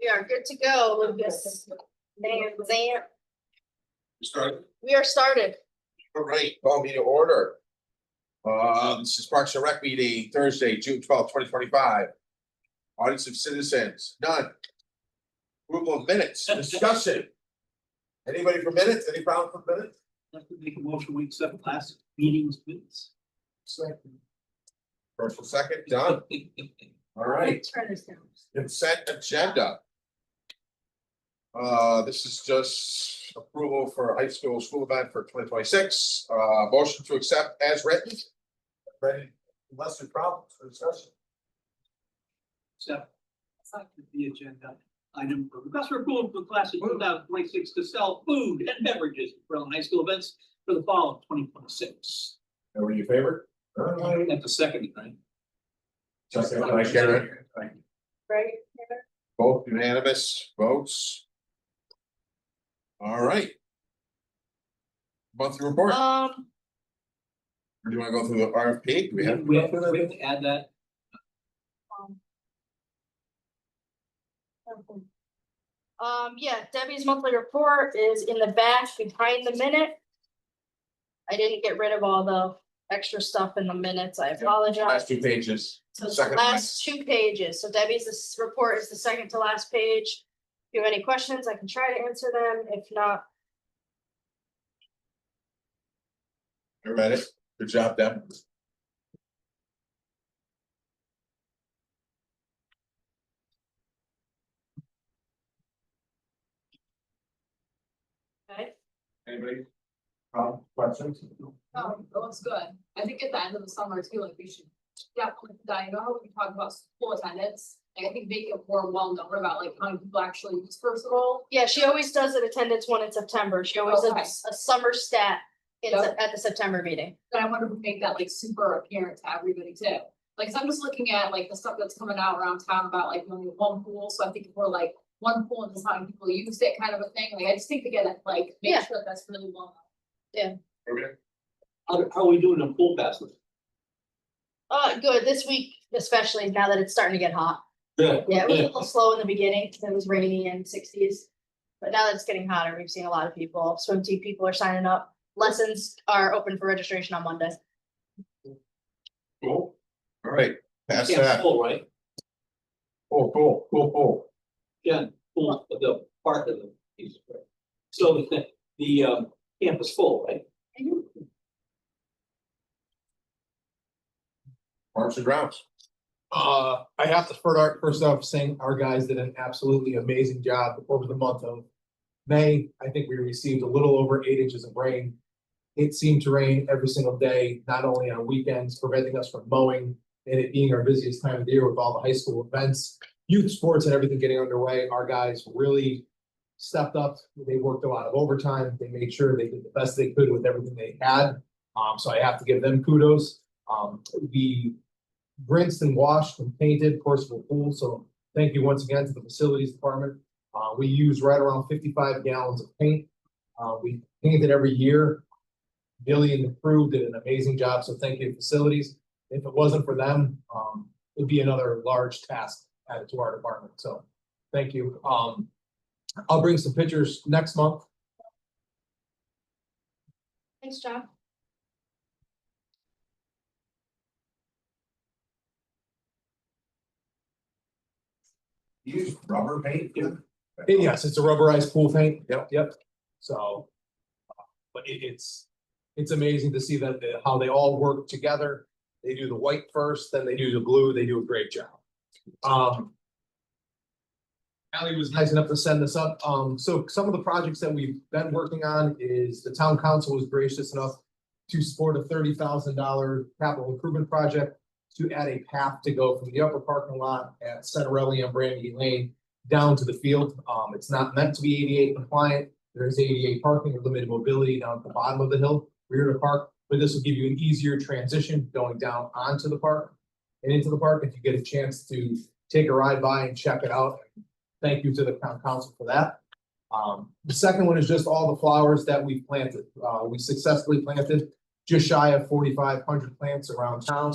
We are good to go, Lucas. Van Zant. Start. We are started. All right, call me to order. This is Parks and Rec meeting Thursday, June 12th, 2025. Audience of citizens, none. Approval of minutes, discussion. Anybody for minutes? Any problem for minutes? I'd like to make a motion, we accept last meeting's minutes. First and second, done. All right, Turn this down. consent agenda. This is just approval for high school event for 2026. Motion to accept as written. Ready, unless there's problems for discussion. Accept the agenda item for request for approval for class of 2026 to sell food and beverages for high school events for the fall of 2026. Are you in favor? That's the second, right? Second, by Karen. Right? Both unanimous votes. All right. Monthly report. Or do you want to go through the RFP? Do we have? We have to add that. Yeah, Debbie's monthly report is in the back behind the minute. I didn't get rid of all the extra stuff in the minutes. I apologize. Last 2 pages. So it's the second last 2 pages. So Debbie's this report is the second to last page. If you have any questions, I can try to answer them. If not, I read it. Good job, Deb. okay. Anybody? Questions? That was good. I think at the end of the summer too, like we should definitely, you know how we talk about school attendance? Like, I think make it more well known about like how many people actually use First of all. Yeah, she always does an attendance one in September. She always Okay. does a summer stat in Yep. at the September meeting. But I wonder if we make that like super apparent to everybody too. Like, so I'm just looking at like the stuff that's coming out around town about like only one pool, so I think if we're like one pool and this is how many people used it kind of a thing, like I just think to get it, like, make Yeah. sure that that's really well. Okay. How are we doing in pool passes? Good, this week, especially now that it's starting to get hot. Good. Yeah, it was a little slow in the beginning, because it was rainy and 60s. But now that it's getting hotter, we've seen a lot of people, swim team people are signing up. Lessons are open for registration on Monday. Cool. All right, pass Camp's that. full, right? Cool. Yeah, full of the part of the piece. So the camp is full, right? Parks and grounds. I have to first off saying our guys did an absolutely amazing job over the month of May. I think we received a little over 8 inches of rain. It seemed to rain every single day, not only on weekends, preventing us from mowing, and it being our busiest time of the year with all the high school events, youth sports and everything getting underway. Our guys really stepped up. They worked a lot of overtime. They made sure they did the best they could with everything they had. So I have to give them kudos. We rinsed and washed and painted Percival Pool, so thank you once again to the facilities department. We use right around 55 gallons of paint. We painted every year. Billy and the crew did an amazing job, so thank you, facilities. If it wasn't for them, it'd be another large task added to our department, so thank you. I'll bring some pictures next month. Thanks, John. You use rubber paint? And yes, it's a rubberized pool paint. Yep. So, but it's amazing to see that how they all work together. They do the white first, then they do the blue. They do a great job. Ally was nice enough to send this up. So some of the projects that we've been working on is the town council was gracious enough to support a $30,000 capital improvement project to add a path to go from the upper parking lot at Centerelli and Brandy Lane down to the field. It's not meant to be ADA compliant. There is ADA parking or limited mobility down at the bottom of the hill, rear of the park, but this will give you an easier transition going down onto the park and into the park if you get a chance to take a ride by and check it out. Thank you to the town council for that. The second one is just all the flowers that we've planted. We successfully planted just shy of 4,500 plants around town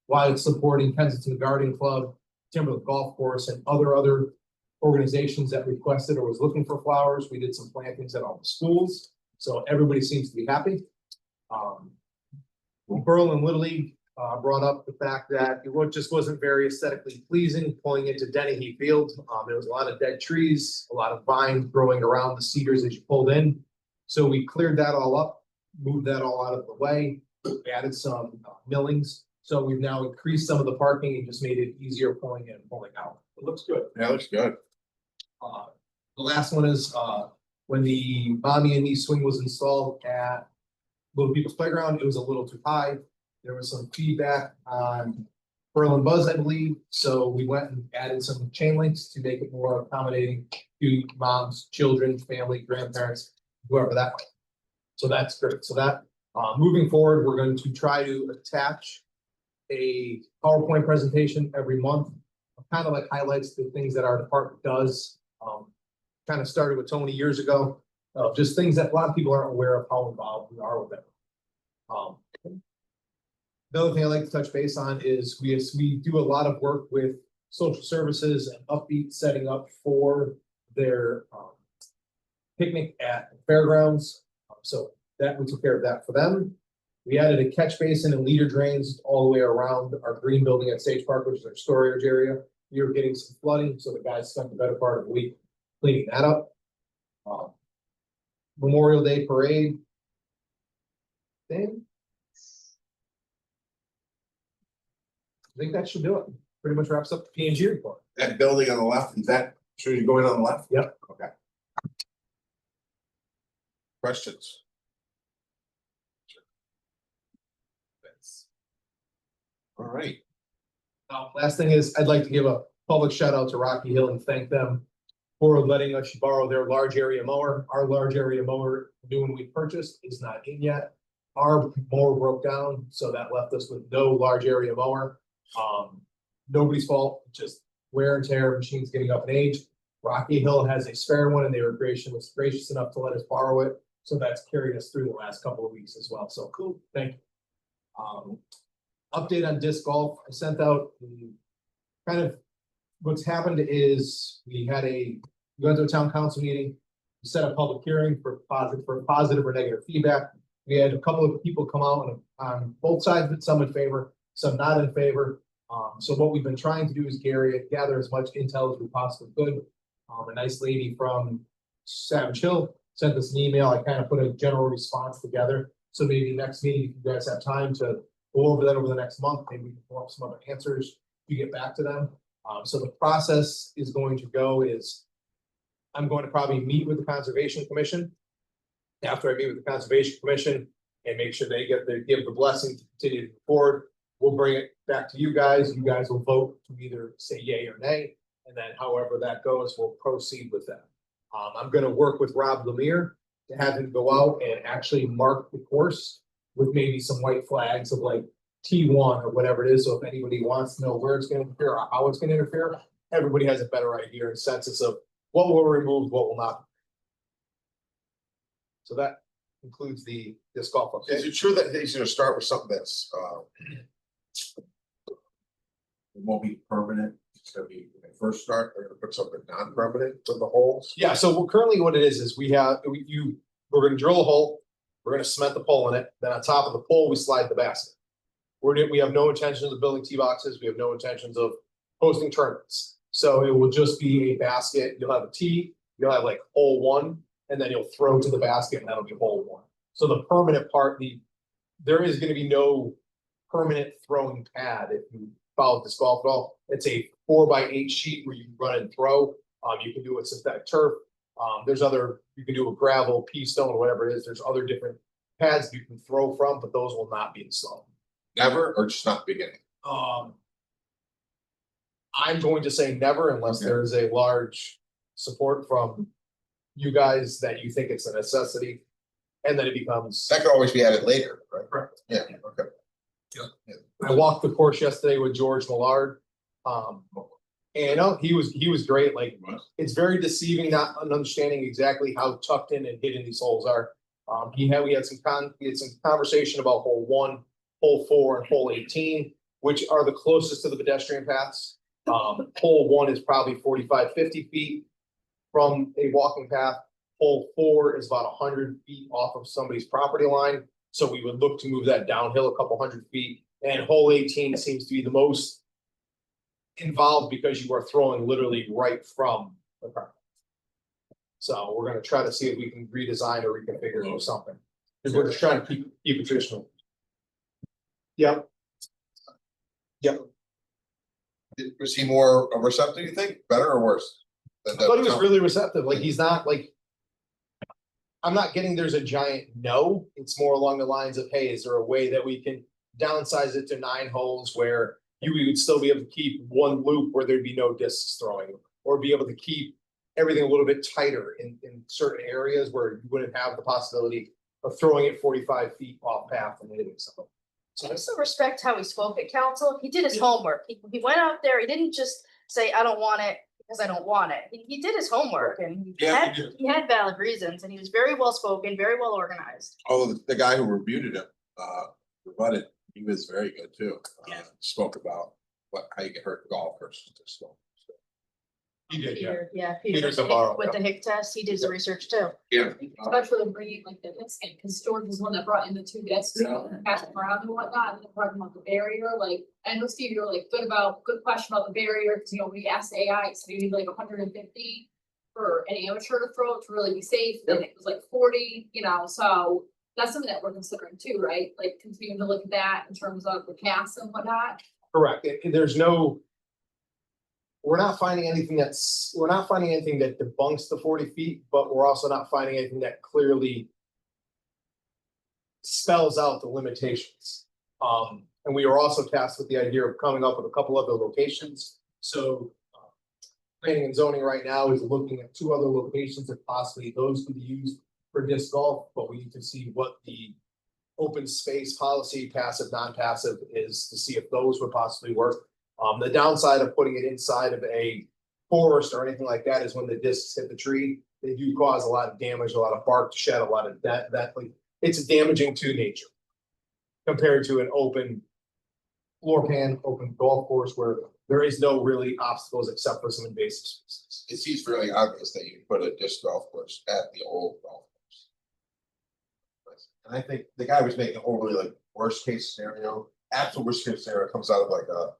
while supporting Kensington Garden Club, Timberland Golf Course, and other organizations that requested or was looking for flowers. We did some plantings at all the schools, so everybody seems to be happy. Berlin Little League brought up the fact that just wasn't very aesthetically pleasing pulling into Dennehy Field. There was a lot of dead trees, a lot of vines growing around the cedars as you pulled in. So we cleared that all up, moved that all out of the way, added some millings. So we've now increased some of the parking and just made it easier pulling in and pulling out. It looks good. Yeah, looks good. The last one is when the Mommy and Me swing was installed at Little People's Playground, it was a little too high. There was some feedback on Berlin Buzz, I believe, so we went and added some chain links to make it more accommodating to moms, children, family, grandparents, whoever that might. So that's great. So that moving forward, we're going to try to attach a PowerPoint presentation every month, kind of like highlights the things that our department does. Kind of started with Tony years ago, just things that a lot of people aren't aware of how involved we are with them. The other thing I'd like to touch base on is we do a lot of work with social services and Upbeat setting up for their picnic at the fairgrounds. So that we took care of that for them. We added a catch basin and leader drains all the way around our green building at Sage Park, which is our storage area. We were getting some flooding, so the guys spent the better part of the week cleaning that up. Memorial Day parade thing. I think that should do it. Pretty much wraps up the P&G report. That building on the left, is that, should you go in on the left? Yep. Okay. Questions? All right. Last thing is, I'd like to give a public shout out to Rocky Hill and thank them for letting us borrow their large area mower. Our large area mower, new one we purchased, is not in yet. Our mower broke down, so that left us with no large area mower. Nobody's fault, just wear and tear, machines getting up in age. Rocky Hill has a spare one and they were gracious enough to let us borrow it. So that's carried us through the last couple of weeks as well. So cool, thank you. Update on disc golf. I sent out kind of what's happened is we went to a town council meeting, we set a public hearing for positive or negative feedback. We had a couple of people come out on both sides, but some in favor, some not in favor. So what we've been trying to do is gather as much intel as we possibly could. A nice lady from Savage Hill sent us an email. I kind of put a general response together. So maybe next meeting, if you guys have time to go over that over the next month, maybe we can pull up some other answers to get back to them. So the process is going to go is I'm going to probably meet with the Conservation Commission. After I meet with the Conservation Commission and make sure they give the blessing to continue to move forward, we'll bring it back to you guys. You guys will vote to either say yay or nay. And then however that goes, we'll proceed with that. I'm going to work with Rob Lemire to have him go out and actually mark the course with maybe some white flags of like T1 or whatever it is. So if anybody wants to know where it's going to interfere or how it's going to interfere, everybody has a better idea and sense of what will remove, what will not. So that includes the disc golf. Is it true that he's gonna start with something that's it won't be permanent? It's gonna be when they first start, they're gonna put something non-permanent for the holes? Yeah, so currently what it is we're gonna drill a hole, we're gonna cement the pole in it, then on top of the pole, we slide the basket. We have no intentions of building tee boxes, we have no intentions of hosting tournaments. So it will just be a basket, you'll have a tee, you'll have like hole 1, and then you'll throw to the basket and that'll be hole 1. So the permanent part, there is gonna be no permanent throwing pad if you follow disc golf at all. It's a 4x8 sheet where you run and throw. You can do it with synthetic turf. You can do a gravel, pea stone, whatever it is. There's other different pads you can throw from, but those will not be installed. Never, or just not beginning? I'm going to say never unless Okay. there is a large support from you guys that you think it's a necessity. And then it becomes. That could always be added later, right? Correct. Yeah, okay. I walked the course yesterday with George Millard. And he was great. Like, it's very deceiving not understanding exactly how tucked in and hidden these holes are. We had some conversation about hole 1, hole 4, and hole 18, which are the closest to the pedestrian paths. Hole 1 is probably 45, 50 feet from a walking path. Hole 4 is about 100 feet off of somebody's property line, so we would look to move that downhill a couple 100 feet. And hole 18 seems to be the most involved because you are throwing literally right from the park. So we're gonna try to see if we can redesign or reconfigure or something. Because we're just trying to keep it traditional. Yep. Yep. Was he more receptive, you think? Better or worse? I thought he was really receptive, like he's not like. I'm not getting there's a giant no, it's more along the lines of, hey, is there a way that we can downsize it to 9 holes where you would still be able to keep one loop where there'd be no discs throwing? Or be able to keep everything a little bit tighter in certain areas where you wouldn't have the possibility of throwing it 45 feet off path and hitting something. I also respect how he spoke at council. He did his homework. He went out there, he didn't just say, I don't want it because I don't want it. He did his homework and Yeah, he did. he had valid reasons and he was very well spoken, very well organized. Although the guy who reviewed him, rebutted, he was very good too. Spoke about how you get hurt in golf courses. He did, yeah. Yeah, Peter Peter Zavarro, with yeah. the Hick test, he did the research too. Yeah. Especially bringing like the disc in, because George was the one that brought in the 2 discs, Yeah. and passed them around and whatnot, and then talking about the barrier, like, I know Steve, you're like, good question about the barrier, because we asked AI, so you need like 150 for an amateur to throw to really be safe, then it was like 40, so that's something that we're considering too, right? Like, continuing to look at that in terms of the casts and whatnot. Correct, and there's no. We're not finding anything that debunks the 40 feet, but we're also not finding anything that clearly. Spells out the limitations. And we are also tasked with the idea of coming up with a couple other locations, so. Planning and zoning right now is looking at 2 other locations if possibly those could be used for disc golf, but we need to see what the. Open space policy, passive, non-passive, is to see if those would possibly work. The downside of putting it inside of a forest or anything like that is when the discs hit the tree, they do cause a lot of damage, a lot of bark to shed, a lot of that like, it's damaging to nature. Compared to an open floor pan, open golf course where there is no really obstacles except for some invasive species. It seems really obvious that you put a disc golf course at the old golf course. And I think the guy was making overly like worst case scenario. Absolute worst case scenario comes out of like a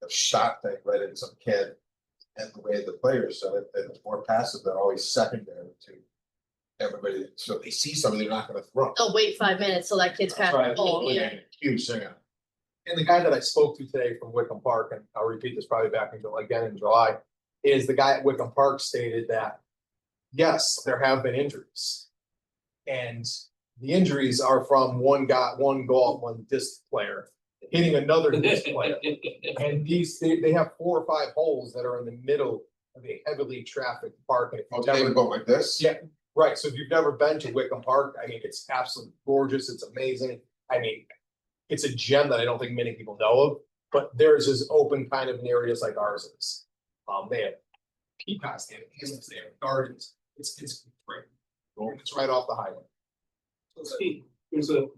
shot thing right into some kid. And the way the players said it, that it's more passive than always secondary to everybody. So if they see something, they're not gonna throw. They'll wait 5 minutes till that kid's past the Right. hole, yeah. Huge thing. And the guy that I spoke to today from Wickham Park, and I'll repeat this probably back again in July, is the guy at Wickham Park stated that. Yes, there have been injuries. And the injuries are from one disc player hitting another disc player. And they have 4 or 5 holes that are in the middle of a heavily trafficked park. And if you've Okay, never, they go like this. yeah, right, so if you've never been to Wickham Park, I mean, it's absolutely gorgeous, it's amazing. I mean, it's a gem that I don't think many people know of, but theirs is open kind of in areas like ours is. They have peacocks, they have islands, they have gardens, it's great. It's right off the highway. Steve, there's on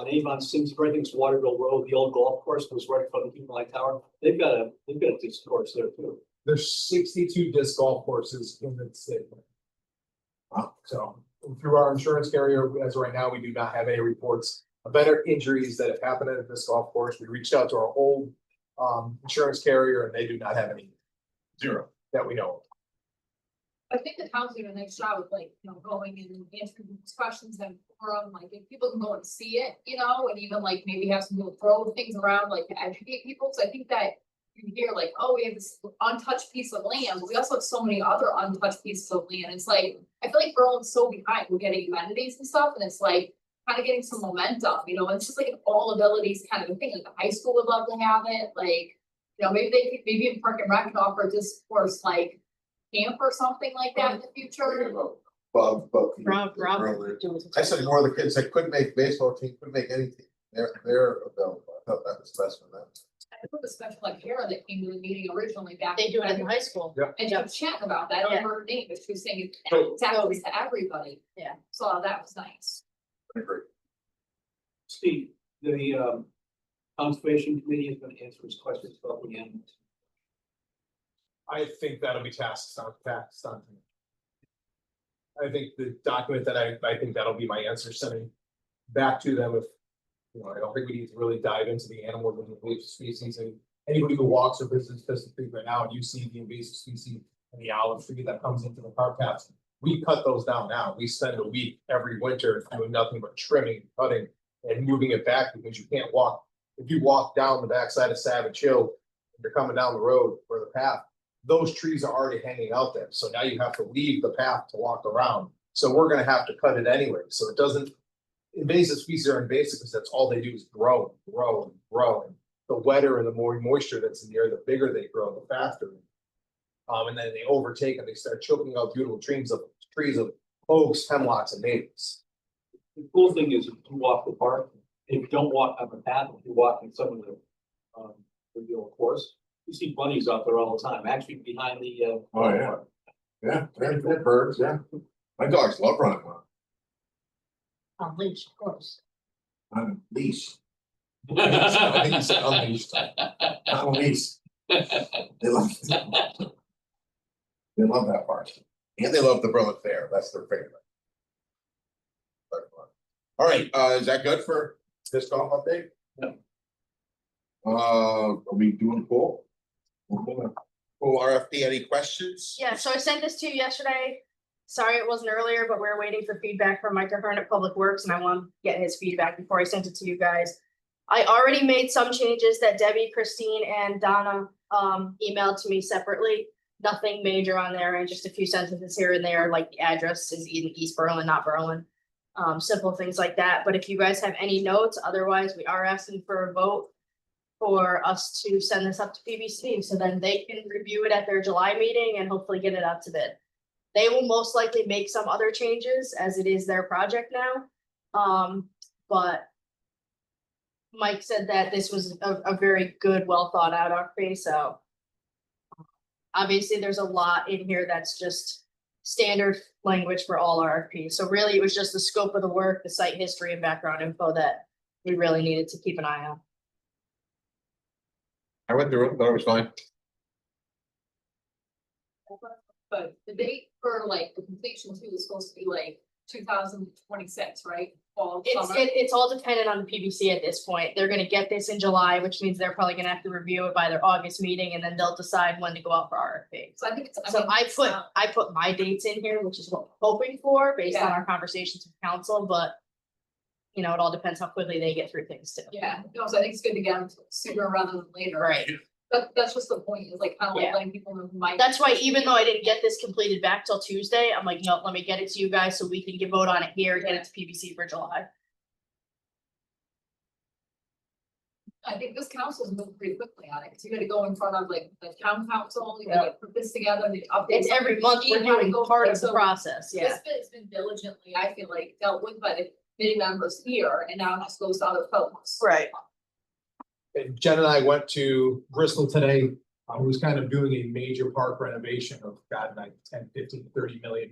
Avon Sims, I think it's Waterville Road, the old golf course was right in front of the Human Light Tower. They've got a disc course there too. There's 62 disc golf courses in the state. So through our insurance carrier, as of right now, we do not have any reports of better injuries that have happened at this golf course. We reached out to our old insurance carrier and they do not have any. 0 that we know of. I think the town's doing a nice job of like, going and answering these questions and forum, like if people can go and see it, and even like maybe have some people throw things around, like to educate people. So I think that you hear like, oh, we have this untouched piece of land, but we also have so many other untouched pieces of land. It's like, I feel like Berlin's so behind with getting amenities and stuff, and it's like kind of getting some momentum, and it's just like an all abilities kind of a thing. Like the high school would love to have it, like, maybe in Park and Rec can offer a disc course like camp or something like that in the future. Rob. Rob. I said more of the kids that couldn't make baseball team, couldn't make anything. They're available. I thought that was best for them. I put a special like Kara that came to the meeting originally back. They do it in high school. Yeah. And she was chatting about that. I don't Yeah. remember her name, but she was saying So- it's access to everybody. Yeah. So that was nice. I agree. Steve, the conservation committee is gonna answer his questions about the animals. I think that'll be tasked on. I think the document that I think that'll be my answer, sending back to them if. You know, I don't think we need to really dive into the animals and the invasive species, and anybody who walks or visits Pheasant Creek right now, and you see the invasive species and the olive tree that comes into the cart paths. We cut those down now. We spend a week every winter doing nothing but trimming, cutting, and moving it back because you can't walk. If you walk down the backside of Savage Hill, you're coming down the road or the path, those trees are already hanging out there. So now you have to leave the path to walk around. So we're gonna have to cut it anyway. So it doesn't. Invasive species are invasive because that's all they do is grow and grow and grow. And the wetter and the more moisture that's in the air, the bigger they grow, the faster. And then they overtake and they start choking out beautiful trees of oaks, hemlocks, and maples. The cool thing is if you walk the park, if you don't walk on the path, if you walk in some of the, regular course, you see bunnies out there all the time, actually behind the, Oh, yeah. Yeah, they're birds, yeah. My dogs love running around. On leash, of course. On leash, I think you said unleashed. not on leash. They love. They love that part. And they love the Berlin Fair. That's their favorite. All right, is that good for this golf update? Yeah. Are we doing cool? Cool RFP, any questions? Yeah, so I sent this to you yesterday. Sorry it wasn't earlier, but we we're waiting for feedback from Mike Ahern at Public Works, and I want to get his feedback before I sent it to you guys. I already made some changes that Debbie, Christine, and Donna emailed to me separately. Nothing major on there, and just a few sentences here and there, like the address is in East Berlin, not Berlin. Simple things like that. But if you guys have any notes, otherwise we are asking for a vote for us to send this up to PBC, so then they can review it at their July meeting and hopefully get it out to bid. They will most likely make some other changes as it is their project now. But Mike said that this was a very good, well thought out RFP, so. Obviously, there's a lot in here that's just standard language for all RFPs. So really, it was just the scope of the work, the site history and background info that we really needed to keep an eye on. I went through it, thought it was fine. But the date for like the completion too is supposed to be like 2026, right? Fall, summer. It's all dependent on the PBC at this point. They're gonna get this in July, which means they're probably gonna have to review it by their August meeting, and then they'll decide when to go out for RFP. So I think it's. So mean, I it's put, not- I put my dates in here, which is what we're hoping for based on Yeah. our conversations with council, but. You know, it all depends how quickly they get through things too. Yeah, no, so I think it's good to get them sooner rather than later. Right. That's just the point, is like kind of like Yeah. letting people know who might. That's why even though I didn't get this completed back till Tuesday, I'm like, no, let me get it to you guys so we can get vote on it here, get it to PBC for July. I think this council's moving pretty quickly on it, because you gotta go in front of like the town council, you gotta put this together, the updates. It's every month we're doing part of the process, yeah. It's been diligently, I feel like, dealt with by the committee members here, and now it just goes to other folks. Right. And Jen and I went to Bristol today, who was kind of doing a major park renovation of, God, like 10, 15, $30 million.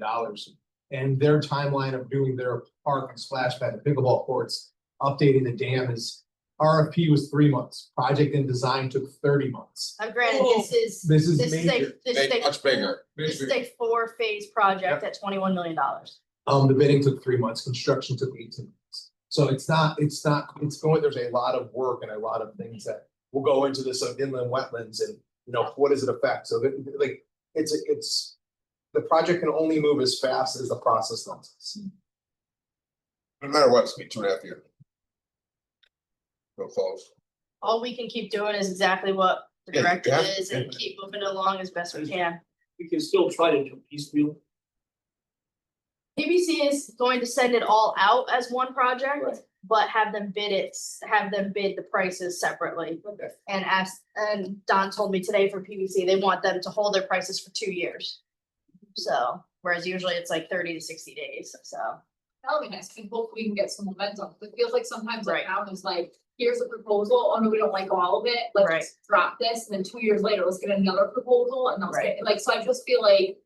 And their timeline of doing their park and splash pad and pickleball courts, updating the dam is, RFP was 3 months, project and design took 30 months. Granted, this is Major. Much bigger. This is a 4-phase project at $21 million. The bidding took 3 months, construction took 18 months. So it's going, there's a lot of work and a lot of things that will go into this inland wetlands and, you know, what does it affect? So like, it's, the project can only move as fast as the process lets us. No matter what, it's gonna be 2.5 years. Real close. All we can keep doing is exactly what the Yeah, directive yeah, is and keep moving it along as best we can. We can still try to do piecemeal. PBC is going to send it all out as one Right. project, but have them bid the prices separately. Okay. And Don told me today for PBC, they want them to hold their prices for 2 years. So, whereas usually it's like 30 to 60 days, so. That'll be nice, and hopefully we can get some momentum, it feels like sometimes the Right. town is like, here's a proposal, oh no, we don't like all of it, Right. let's drop this, and then 2 years later, let's get another proposal, and let's get, like, so I just feel like.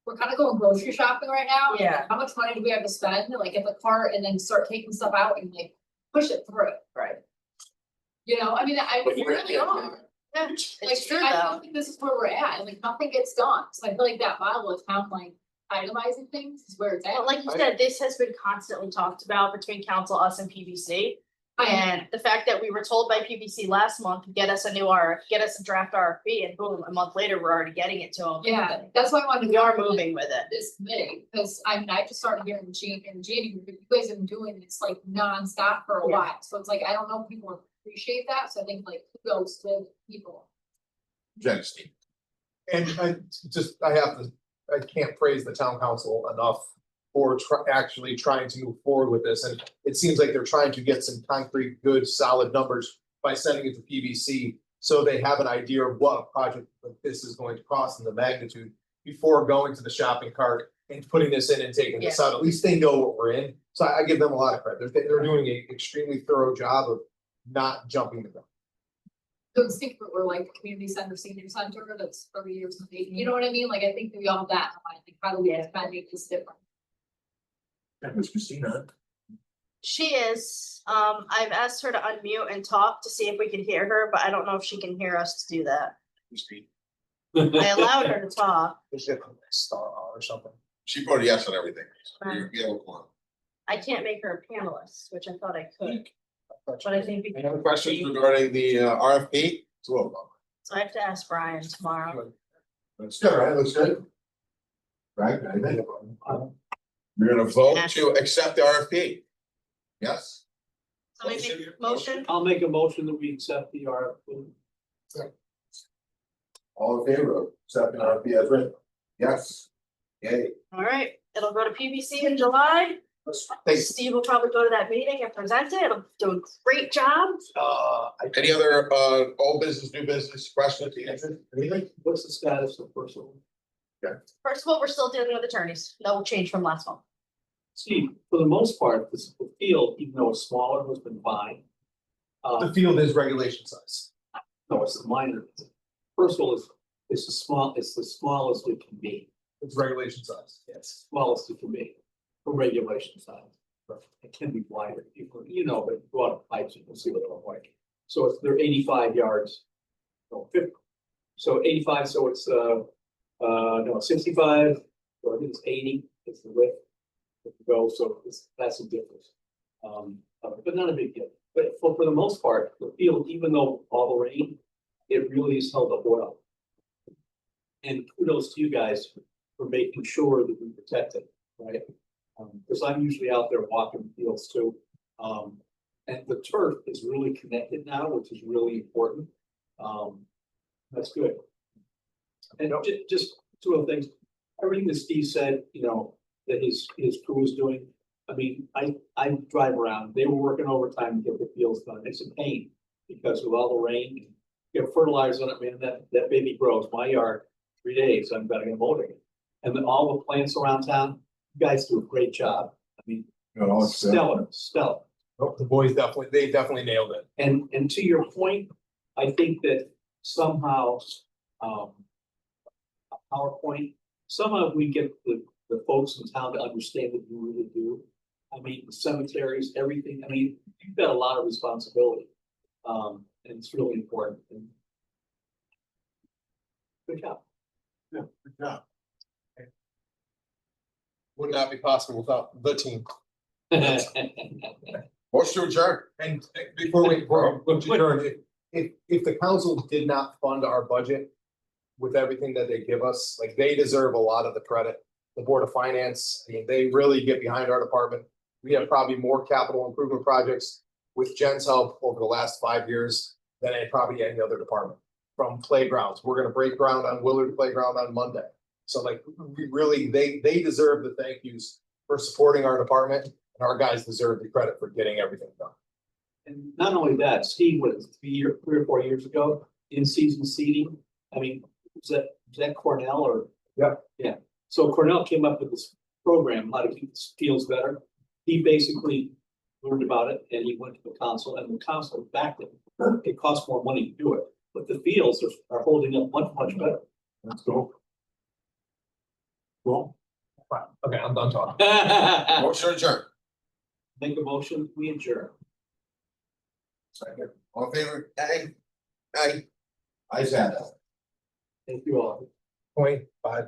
We're kind of going grocery shopping right now. and, like, Yeah. How much money do we have to spend, like, get the cart and then start taking stuff out and like, push it through, Right. you know, I mean, But we really are. Yeah, Like, it's true I though. don't think this is where we're at, and like, nothing gets done, so I feel like that model of town like itemizing things is where it's at. But like you said, this has been constantly talked about between council, us and PBC. I- And the fact that we were told by PBC last month, get us a new get us a draft RFP, and boom, a month later, we're already getting it to them. Yeah, that's why I wanted to. We are go with moving with it. This committee, because I mean, I just started hearing in January, but you guys have been doing this like nonstop for a Yeah. while, so it's like, I don't know if people appreciate that, so I think like kudos to people. Jen, Steve. And I can't praise the town council enough for actually trying to move forward with this, and it seems like they're trying to get some concrete, good, solid numbers by sending it to PBC, so they have an idea of what a project like this is going to cost and the magnitude before going to the shopping cart and putting this in and taking this out. At least they know what we're in, so I give them a lot of credit. They're doing an extremely thorough job of not jumping the gun. So it's think that we're like the community center, senior center, that's 30 years in the making, you know what I mean? Like, I think we all have that, in mind. Like, how do we kind of make this different? That was Christina. She is, I've asked her to unmute and talk to see if we can hear her, but I don't know if she can hear us to do that. Christine. I allowed her to talk. They should put a star on or something. She voted yes on everything. So Right. yeah, come on. I can't make her a panelist, which I thought I could, but I think we Any other questions regarding the RFP? It's a roll call. so I have to ask Brian tomorrow. Looks good, right? Looks good. Right, I think. We're gonna vote to accept the RFP. Yes? Somebody make a motion? I'll make a motion that we accept the RFP. All in favor of accepting RFP as written? Yes. Yay. All right, it'll go to PBC in July. Thanks. Steve will probably go to that meeting and present it. It'll do a great job. Any other old business, new business, questions, answers, anything? What's the status of personal? First of all, we're still dealing with attorneys. No change from last month. Steve, for the most part, this the field, even though it's smaller, has been fine. The field is regulation size. No, it's a minor. First of all, it's the smallest it can be. It's regulation size. Yes, smallest it can be for regulation size. It can be wider, you know, but go out of pipes, you can see what they look like. So if they're 85 yards. No, 50. So 85, so it's no, 65, or I think it's 80, it's the width. To go, so that's a difference. But not a big deal. But for the most part, the field, even though all the rain, it really has held up well. And kudos to you guys for making sure that we protect it, right? Because I'm usually out there walking fields too. And the turf is really connected now, which is really important. That's good. And just two other things, everything that Steve said, you know, that his crew is doing. I mean, I drive around, they were working overtime to get the fields done. It's a pain because with all the rain, you have fertilizer on it, man, that baby grows. My yard, 3 days, I'm gonna get mowing it. And then all the plants around town, you guys do a great job. I mean, stellar. Nope, the boys they definitely nailed it. And to your point, I think that somehow, a PowerPoint, somehow we get the folks in town to understand what you really do. I mean, the cemeteries, everything, I mean, you've got a lot of responsibility. And it's really important. And good job. Yeah, good job. Would not be possible without the team. Motion to adjourn. And before we adjourn, if the council did not fund our budget with everything that they give us, like they deserve a lot of the credit. The Board of Finance, I mean, they really get behind our department. We have probably more capital improvement projects with Jen's help over the last 5 years than probably any other department. From playgrounds, we're gonna break ground on Willard Playground on Monday. So like, we really, they deserve the thank yous for supporting our department, and our guys deserve the credit for getting everything done. And not only that, Steve, was 3 or 4 years ago, in-season seating, I mean, was that Cornell or? Yep. Yeah, so Cornell came up with this program, how to keep the fields better. He basically learned about it and he went to the council and the council backed it. It costs more money to do it, but the fields are holding up much better. Let's go. Well. Okay, I'm done talking. Motion to adjourn. Make a motion, we adjourn. Second. All in favor? Aye. Aye. Eyes have it. Thank you all. Point